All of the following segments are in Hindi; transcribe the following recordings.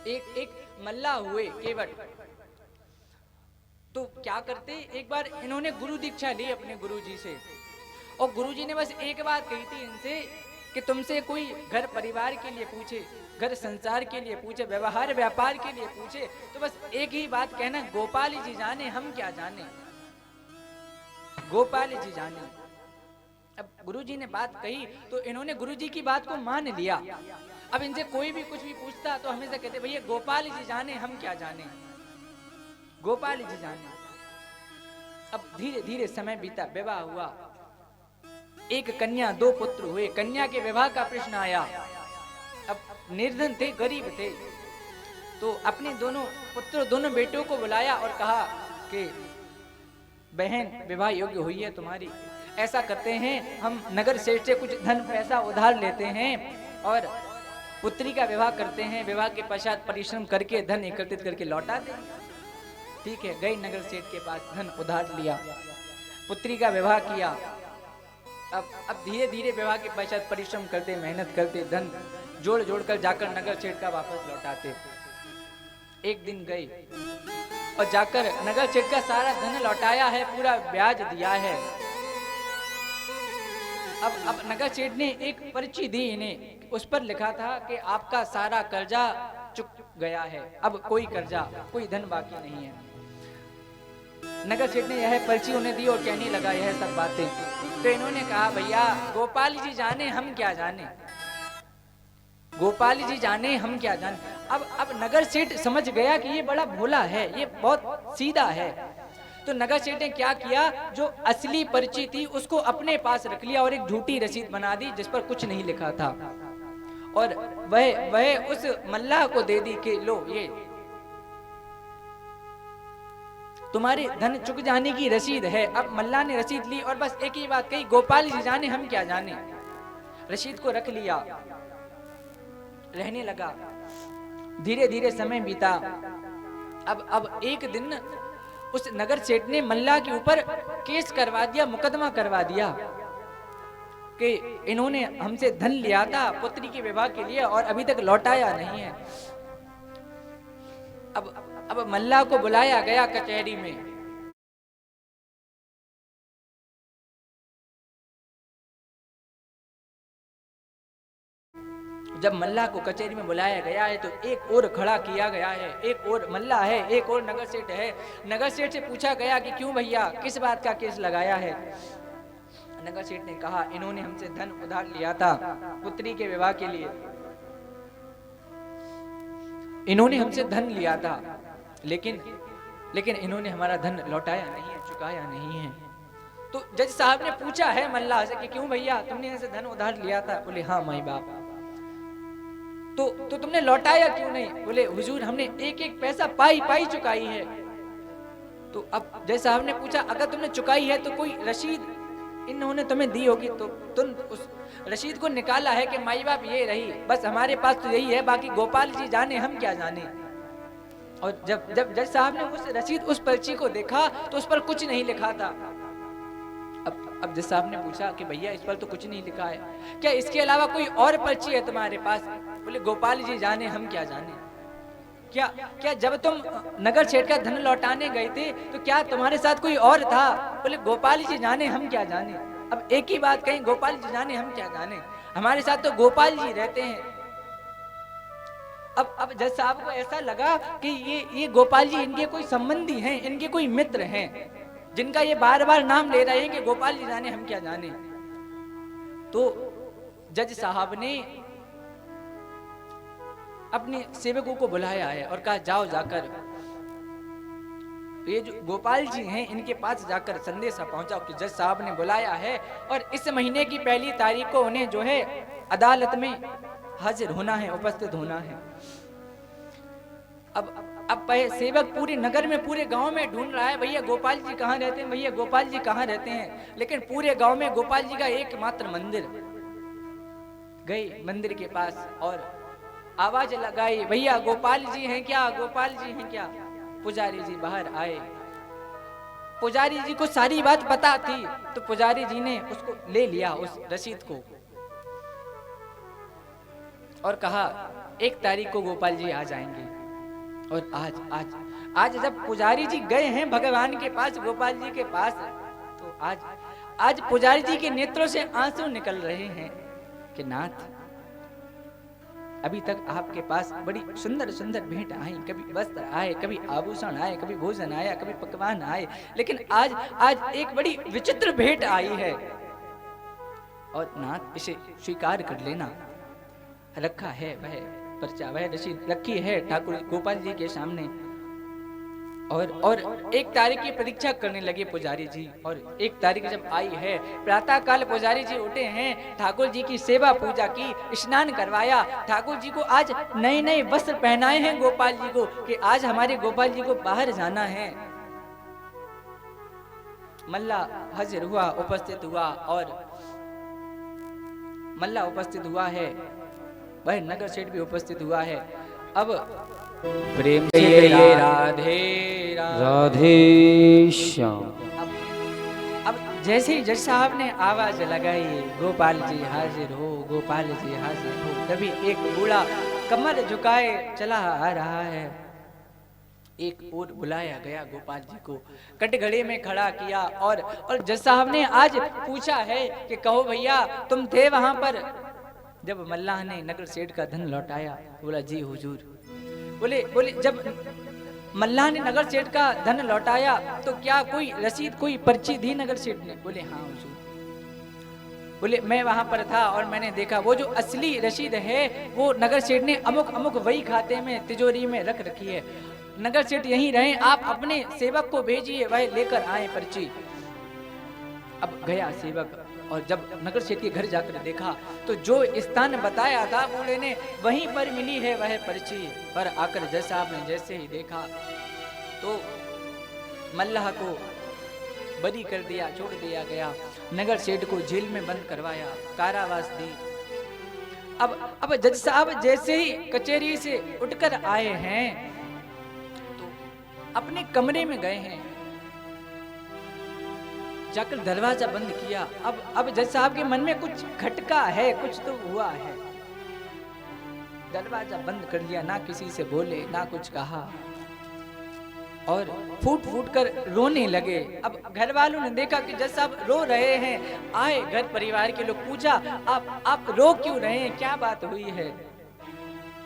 एक मल्ला हुए केवट। तो क्या करते, एक बार इन्होंने गुरु दीक्षा ली अपने गुरुजी से, और गुरुजी ने बस एक बात कही थी इनसे कि तुमसे कोई घर परिवार के लिए पूछे, घर संसार के लिए पूछे, व्यवहार व्यापार के लिए पूछे, तो बस एक ही बात कहना, गोपाल जी जाने हम क्या जाने, गोपाल जी जाने। अब गुरुजी ने बात कही तो इन्होंने गुरुजी की बात को मान लिया। अब इनसे कोई भी कुछ भी पूछता तो हमेशा कहते भैया गोपाल जी जाने हम क्या जाने, गोपाल जी जाने। अब धीरे धीरे समय बीता, विवाह हुआ, एक कन्या दो पुत्र हुए। कन्या के विवाह का प्रश्न आया। अब निर्धन थे, गरीब थे, तो अपने दोनों पुत्र, दोनों बेटों को बुलाया और कहा कि बहन विवाह योग्य हुई है तुम्हारी, ऐसा करते हैं हम नगर सेठ से कुछ धन पैसा उधार लेते हैं और पुत्री का विवाह करते हैं, विवाह के पश्चात परिश्रम करके धन एकत्रित करके लौटा दें। ठीक है, गई नगर सेठ के पास, धन उधार लिया, पुत्री का विवाह किया। अब धीरे धीरे विवाह के पश्चात परिश्रम करते, मेहनत करते, धन जोड़ जोड़ कर जाकर नगर सेठ का वापस लौटाते। एक दिन गई और जाकर नगर सेठ का सारा धन लौटाया है, पूरा ब्याज दिया है। अब नगर सेठ ने एक पर्ची दी इन्हें, उस पर लिखा था कि आपका सारा कर्जा चुक गया है, अब कोई कर्जा, कोई धन बाकी नहीं है। नगर सेठ ने यह पर्ची उन्हें दी और कहने लगा यह सब बातें। तो इन्होंने कहा भैया गोपाल जी जाने हम क्या जाने, गोपाल जी जाने हम क्या जाने। अब नगर सेठ समझ गया कि ये बड़ा भोला है, ये बहुत सीधा है। तो नगर सेठ ने क्या किया, जो असली पर्ची थी उसको अपने पास रख लिया और एक झूठी रसीद बना दी जिस पर कुछ नहीं लिखा था, और वह उस मल्लाह को दे दी कि लो ये तुम्हारे धन चुक जाने की रसीद है। अब मल्लाह ने रसीद ली और बस एक ही बात कही, गोपाल जी जाने हम क्या जाने। रसीद को रख लिया, रहने लगा। धीरे धीरे समय बीता। अब एक दिन उस नगर सेठ ने मल्लाह के ऊपर केस करवा दिया, मुकदमा करवा दिया कि इन्होंने हमसे धन लिया था पुत्री के विवाह के लिए और अभी तक लौटाया नहीं है। अब मल्लाह को बुलाया गया कचहरी में। जब मल्लाह को कचहरी में बुलाया गया है तो एक और खड़ा किया गया है, एक और मल्लाह है, एक और नगर सेठ है। नगर सेठ से पूछा गया कि क्यों भैया, किस बात का केस लगाया है। नगर सेठ ने कहा इन्होंने हमसे धन उधार लिया था पुत्री के विवाह के लिए, इन्होंने हमसे धन लिया था, लेकिन इन्होंने हमारा धन लौटाया नहीं है, चुकाया नहीं है। तो जज साहब ने पूछा है मल्लाह से कि क्यों भैया तुमने इनसे धन उधार लिया था। बोले हाँ माई बाप। तो तुमने लौटाया क्यों नहीं। बोले हुजूर हमने एक एक पैसा पाई चुकाई है। तो अब जज साहब ने पूछा अगर तुमने चुकाई है तो कोई रसीद इन्होंने तुम्हें दी होगी, तो तुम उस रसीद को निकाला है कि माई बाप ये रही, बस हमारे पास तो यही है, बाकी गोपाल जी जाने हम क्या जाने। और जब जज साहब ने उस रसीद, उस पर्ची को देखा तो उस पर कुछ नहीं लिखा था। अब जज साहब ने पूछा कि भैया इस पर तो कुछ नहीं लिखा है, क्या इसके अलावा कोई और पर्ची है तुम्हारे पास। बोले गोपाल जी जाने हम क्या जाने। क्या जब तुम नगर सेठ का धन लौटाने गए थे तो क्या तुम्हारे साथ कोई और था। बोले गोपाल जी जाने हम क्या जाने। अब एक ही बात कहीं, गोपाल जी जाने हम क्या जाने, हमारे साथ तो गोपाल जी रहते हैं। अब जज साहब को ऐसा लगा कि ये गोपाल जी इनके कोई संबंधी हैं, इनके कोई मित्र हैं, जिनका ये बार बार नाम ले रहे हैं कि गोपाल जी जाने हम क्या जाने। तो जज साहब ने अपने सेवकों को बुलाया है और कहा जाओ जाकर ये जो गोपाल जी हैं इनके पास जाकर संदेशा पहुंचाओ कि जज साहब ने बुलाया है और इस महीने की 1 तारीख को उन्हें जो है अदालत में हाजिर होना है, उपस्थित होना है। अब सेवक पूरे नगर में, पूरे गांव में ढूंढ रहा है भैया गोपाल जी कहाँ रहते हैं, भैया गोपाल जी कहाँ रहते हैं, लेकिन पूरे गांव में गोपाल जी का एकमात्र मंदिर। गई मंदिर के पास और आवाज लगाई भैया गोपाल जी हैं क्या, गोपाल जी हैं क्या। पुजारी जी बाहर आए। पुजारी जी को सारी बात पता थी तो पुजारी जी ने उसको ले लिया, उस रसीद को, और कहा 1 तारीख को गोपाल जी आ जाएंगे। और आज जब पुजारी जी गए हैं भगवान के पास, गोपाल जी के पास, तो आज पुजारी जी के नेत्रों से आंसू निकल रहे हैं कि नाथ, अभी तक आपके पास बड़ी सुंदर सुंदर भेंट आई, कभी वस्त्र आए, कभी आभूषण आए, कभी भोजन आया, कभी पकवान आए, लेकिन आज एक बड़ी विचित्र भेंट आई है। और नाथ, इसे स्वीकार कर लेना। रखा है वह पर्चा, वह रसीद रखी है ठाकुर गोपाल जी के सामने। और 1 तारीख की प्रतीक्षा करने लगे पुजारी जी। और 1 तारीख जब आई है, प्रातः काल पुजारी जी उठे हैं, ठाकुर जी की सेवा पूजा की, स्नान करवाया, ठाकुर जी को आज नए नए वस्त्र पहनाए हैं गोपाल जी को, कि आज हमारे गोपाल जी को बाहर जाना है। मल्ला हाजिर हुआ, उपस्थित हुआ, और मल्ला उपस्थित हुआ है, वह नगर सेठ भी उपस्थित हुआ है। अब प्रेम से राधे राधे श्याम। अब जैसे ही जज साहब ने आवाज लगाई, गोपाल जी हाजिर हो, गोपाल जी हाजिर हो, तभी एक बूढ़ा कमर झुकाए चला आ रहा है। एक और बुलाया गया गोपाल जी को, कटघरे में खड़ा किया, और जज साहब ने आज पूछा है कि कहो भैया, तुम थे वहां पर जब मल्लाह ने नगर सेठ का धन लौटाया? बोला जी हुजूर। बोले जब मल्लाह ने नगर सेठ का धन लौटाया तो क्या कोई रसीद, कोई पर्ची दी नगर सेठ ने? बोले हाँ हुजूर। बोले मैं वहां पर था और मैंने देखा वो जो असली रसीद है वो नगर सेठ ने अमुक अमुक वही खाते में तिजोरी में रख रखी है। नगर सेठ यहीं रहे, आप अपने सेवक को भेजिए, वह लेकर आए पर्ची। अब गया सेवक, और जब नगर सेठ के घर जाकर देखा तो जो स्थान बताया था बूढ़े ने, वहीं पर मिली है वह पर्ची। पर आकर जज साहब ने जैसे ही देखा तो मल्लाह को बरी कर दिया, छोड़ दिया गया। नगर सेठ को जेल में बंद करवाया, कारावास दी। अब जज साहब जैसे ही कचहरी से उठकर आए हैं तो अपने कमरे में गए हैं, जाकर दरवाजा बंद किया। अब जज साहब के मन में कुछ खटका है, कुछ तो हुआ है। दरवाजा बंद कर लिया, ना किसी से बोले, ना कुछ कहा, और फूट फूट कर रोने लगे। अब घर वालों ने देखा कि जज साहब रो रहे हैं, आए घर परिवार के लोग, पूछा आप रो क्यों रहे हैं, क्या बात हुई है?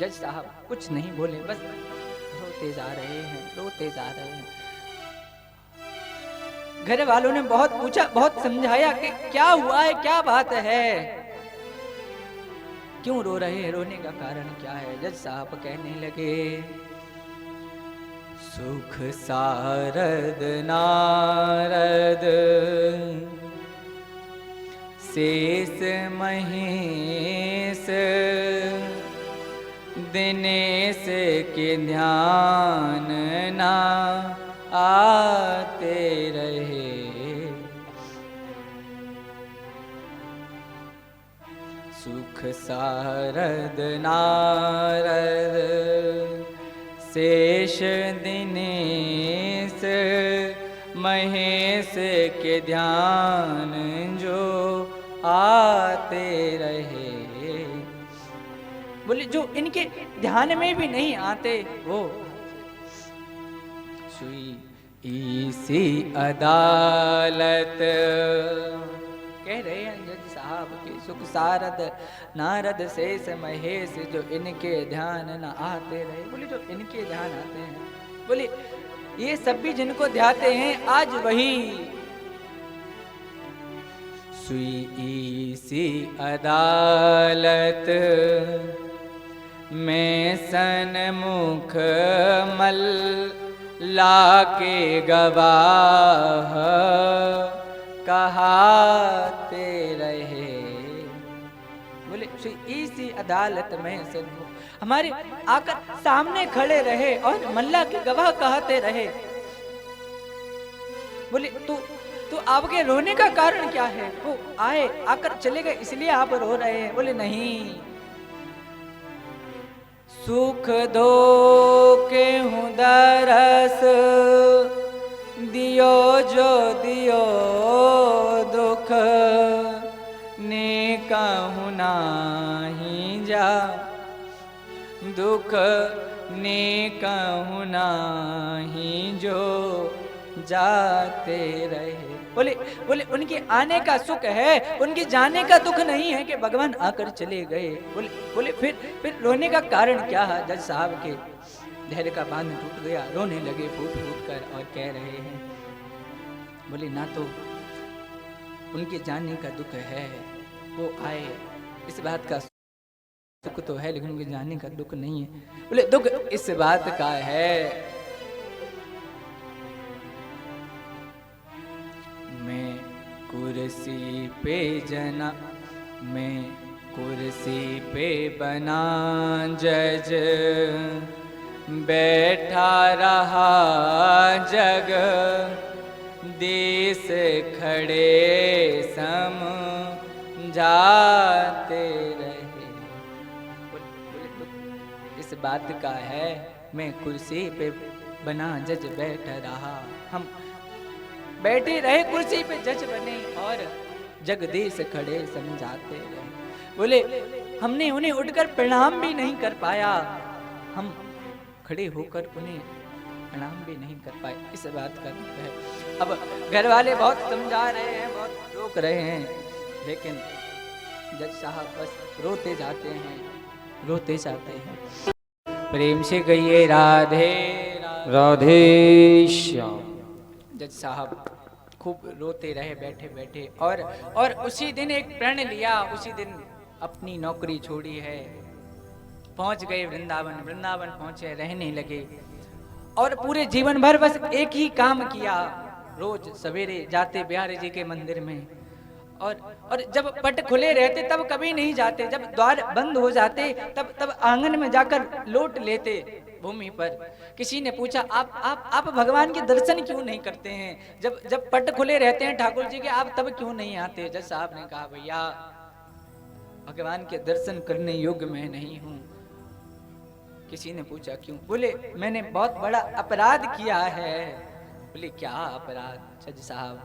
जज साहब कुछ नहीं बोले, बस रोते जा रहे हैं, रोते जा रहे हैं। घर वालों ने बहुत पूछा, बहुत समझाया कि क्या हुआ है, क्या बात है, क्यों रो रहे हैं, रोने का कारण क्या है? जज साहब कहने लगे, सुख सारद नारद शेष महेश दिनेश के ध्यान ना आते रहे। सुख सारद नारद शेष दिनेश महेश के ध्यान जो आते रहे। बोले जो इनके ध्यान में भी नहीं आते वो सुई इसी अदालत। कह रहे हैं जज साहब के सुख सारद नारद शेष महेश जो इनके ध्यान न आते रहे। बोले जो इनके ध्यान आते हैं, बोले ये सब भी जिनको ध्याते हैं आज वही सुई इसी अदालत में सन्मुख मल लाके गवाह कहाते रहे। बोले इसी अदालत में सन्मुख हमारे आकर सामने खड़े रहे और मल्ला के गवाह कहते रहे। बोले तो आपके रोने का कारण क्या है? वो आए आकर चले गए इसलिए आप रो रहे हैं? बोले नहीं, सुख दो के हूँ दरस दियो जो दियो दुख ने कहूँ नाही जा। दुख ने कहूँ नाही जो जाते रहे। बोले बोले उनके आने का सुख है, उनके जाने का दुख नहीं है कि भगवान आकर चले गए। बोले बोले फिर रोने का कारण क्या है? जज साहब के धैर्य का बांध टूट गया, रोने लगे फूट फूट कर और कह रहे हैं, बोले ना तो उनके जाने का दुख है, वो आए इस बात का सुख तो है, लेकिन उनके जाने का दुख नहीं है। बोले दुख इस बात का है, मैं कुर्सी पे जना, मैं कुर्सी पे बना जज, बैठा रहा जग, देश खड़े समझाते रहे। इस बात का है, मैं कुर्सी पे बना जज बैठा रहा, हम बैठे रहे कुर्सी पे जज बने और जगदीश खड़े समझाते रहे। बोले हमने उन्हें उठकर प्रणाम भी नहीं कर पाया, हम खड़े होकर उन्हें प्रणाम भी नहीं कर पाए, इस बात का दुख है। अब घर वाले बहुत समझा रहे हैं, बहुत रोक रहे हैं, लेकिन जज साहब बस रोते जाते हैं, रोते जाते हैं। प्रेम से कहिए राधे राधे श्याम। जज साहब खूब रोते रहे बैठे बैठे, और उसी दिन एक प्रण लिया, उसी दिन अपनी नौकरी छोड़ी है, पहुंच गए वृंदावन। वृंदावन पहुंचे, रहने लगे और पूरे जीवन भर बस एक ही काम किया, रोज सवेरे जाते बिहारी जी के मंदिर में, और जब पट खुले रहते तब कभी नहीं जाते, जब द्वार बंद हो जाते तब आंगन में जाकर लोट लेते भूमि पर। किसी ने पूछा आप भगवान के दर्शन क्यों नहीं करते हैं? जब पट खुले रहते हैं ठाकुर जी के, आप तब क्यों नहीं आते? जज साहब ने कहा भैया भगवान के दर्शन करने योग्य मैं नहीं हूं। किसी ने पूछा क्यों? बोले मैंने बहुत बड़ा अपराध किया है। बोले क्या अपराध? जज साहब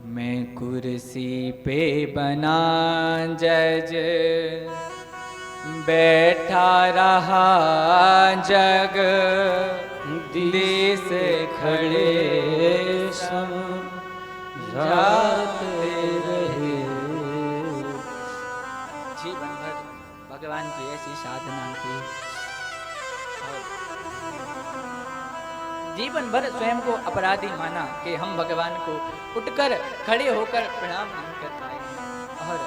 मैं कुर्सी पे बना जज, बैठा रहा जग, देश खड़े समझाते रहे। जीवन भर भगवान की ऐसी साधना की और जीवन भर स्वयं को अपराधी माना कि हम भगवान को उठकर खड़े होकर प्रणाम नहीं कर पाए, और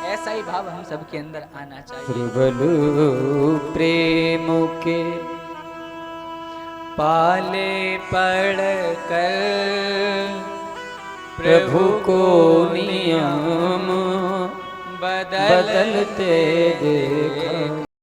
ऐसा ही भाव हम सबके अंदर आना चाहिए। प्रबल प्रेम के पाले पड़ कर प्रभु को नियम बदलते देखा।